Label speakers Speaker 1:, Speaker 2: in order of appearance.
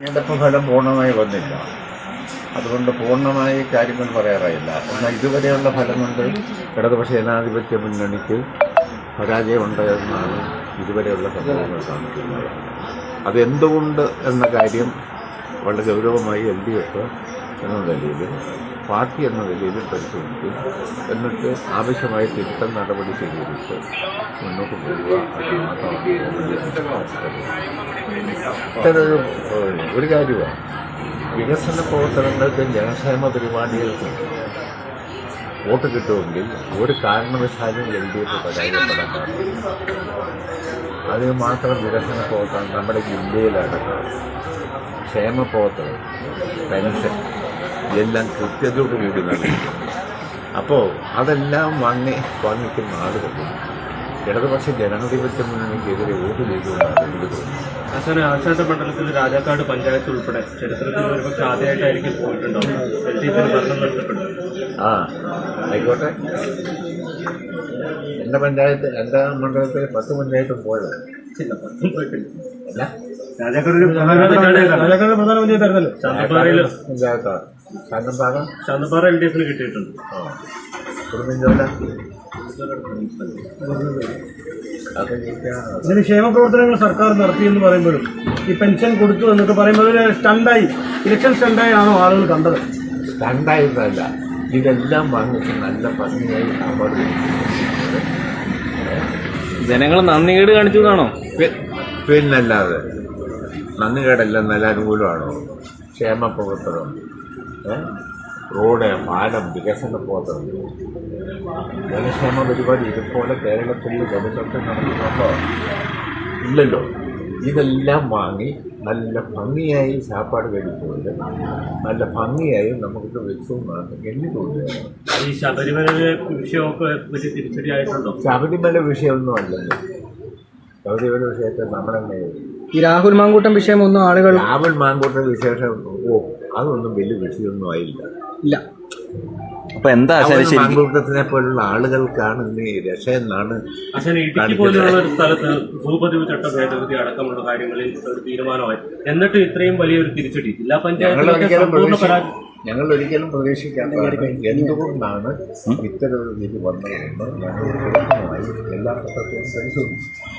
Speaker 1: തെരഞ്ഞെടുപ്പ് ഫലം പൂർണ്ണമായി വന്നില്ല. അതുകൊണ്ട് പൂർണ്ണമായി കാര്യങ്ങൾ പറയാറായില്ല. എന്നാൽ ഇതുവരെയുള്ള ഫലം കൊണ്ട് ഇടതുപക്ഷ ജനാധിപത്യ മുന്നണിക്ക് പരാജയമുണ്ടായെന്നാണ് ഇതുവരെയുള്ള സംഭവങ്ങൾ കാണിക്കുന്നത്. അതെന്തുകൊണ്ട് എന്ന കാര്യം വളരെ ഗൗരവമായി LDF എന്ന നിലയിൽ, പാർട്ടി എന്ന നിലയിൽ പരിശോധിക്കും. എന്നിട്ട് ആവശ്യമായ തിരുത്തൽ നടപടി സ്വീകരിച്ച് മുന്നോട്ട് പോവുക. അത് മാത്രമാണ് ഒരു കാര്യമാണ്. വികസന പ്രവർത്തനങ്ങൾക്കും ജനക്ഷേമ പരിപാടികൾക്കും വോട്ട് കിട്ടുമെങ്കിൽ ഒരു കാരണവശാലും LDF പരാജയപ്പെടാൻ പാടില്ല. അതിന് മാത്രം വികസന പ്രവർത്തനം നമ്മുടെ ജില്ലയിലടക്കം ക്ഷേമ പ്രവർത്തനം, പെൻഷൻ എല്ലാം കൃത്യതയോടുകൂടി നടക്കും. അപ്പോൾ അതെല്ലാം വാങ്ങിക്കുന്ന ആളുകൾ ഇടതുപക്ഷ ജനാധിപത്യ മുന്നണിക്കെതിരെ വോട്ട് ചെയ്തുകൊണ്ടാണ് എനിക്ക് തോന്നുന്നത്.
Speaker 2: ആശാദ മണ്ഡലത്തിൽ രാജാക്കാട് പഞ്ചായത്ത് ഉൾപ്പെടെ ചരിത്രത്തിൽ ഒരുപക്ഷെ ആദ്യമായിട്ടായിരിക്കും പോയിട്ടുണ്ടാവും. ഭരണം നഷ്ടപ്പെടും.
Speaker 1: ആയിക്കോട്ടെ. എൻ്റെ മണ്ഡലത്തിൽ 10 പഞ്ചായത്തും പോയത് അല്ല.
Speaker 2: ശാന്തമ്പാറ LDF കിട്ടിയിട്ടുണ്ട്.
Speaker 1: കുടുംബജോല
Speaker 2: ഇതിന് ക്ഷേമ പ്രവർത്തനങ്ങൾ സർക്കാർ നടത്തിയെന്ന് പറയുമ്പോഴും ഈ പെൻഷൻ കൊടുത്തു എന്നൊക്കെ പറയുമ്പോൾ ഒരു സ്റ്റണ്ടായി, ഇലക്ഷൻ സ്റ്റണ്ടായി ആണോ ആളുകൾ കണ്ടത്?
Speaker 1: സ്റ്റണ്ടായിട്ടല്ല, ഇതെല്ലാം വാങ്ങിച്ച് നല്ല ഭംഗിയായി അവർ
Speaker 3: ജനങ്ങൾ നന്ദികേട് കാണിച്ചു എന്നാണോ?
Speaker 1: പിന്നല്ലാതെ നന്ദികേടല്ല, നല്ല അനുകൂലമാണോ? ക്ഷേമ പ്രവർത്തനം, റോഡ്, പാലം, വികസന പ്രവർത്തനം, ജനക്ഷേമ പരിപാടി ഇതുപോലെ കേരളത്തിൽ ജനങ്ങൾക്ക് നടക്കുന്നുണ്ടോ? ഇല്ലല്ലോ. ഇതെല്ലാം വാങ്ങി നല്ല ഭംഗിയായി ചാപ്പാട് കഴിച്ചുകൊണ്ട് നല്ല ഭംഗിയായി നമുക്ക് വെച്ചുകൊണ്ടാണ് എനിക്ക് തോന്നുന്നത്.
Speaker 2: ഈ ശബരിമല വിഷയമൊക്കെ വലിയ തിരിച്ചടിയായിട്ടുണ്ടോ?
Speaker 1: ശബരിമല വിഷയമൊന്നും അല്ലല്ലോ. ശബരിമല വിഷയത്തെ നമ്മളെന്നെ
Speaker 3: ഈ രാഹുൽ മാങ്കൂട്ടം വിഷയം ഒന്നും ആളുകൾ
Speaker 1: രാഹുൽ മാങ്കൂട്ടം വിശേഷം അതൊന്നും വലിയ വിഷയമൊന്നും ആയില്ല.
Speaker 3: ഇല്ല. അപ്പൊ എന്താ
Speaker 1: മാങ്കൂട്ടത്തിനെ പോലുള്ള ആളുകൾക്കാണ് ഇനി രക്ഷയെന്നാണ്.
Speaker 2: ഇടുക്കി പോലെയുള്ള ഒരു സ്ഥലത്ത് ഭൂപതിവ് ചട്ട ഭേദഗതി അടക്കമുള്ള കാര്യങ്ങളിൽ ഒരു തീരുമാനമായി, എന്നിട്ട് ഇത്രയും വലിയൊരു തിരിച്ചടി ജില്ലാ പഞ്ചായത്ത്
Speaker 1: ഞങ്ങൾ ഒരിക്കലും പ്രതീക്ഷിക്കാത്ത എന്തുകൊണ്ടാണ് ഇത്തരമൊരു വിധി വന്നതെന്ന് ഞങ്ങൾ എല്ലാ ഘട്ടത്തിലും പരിശോധിച്ചു.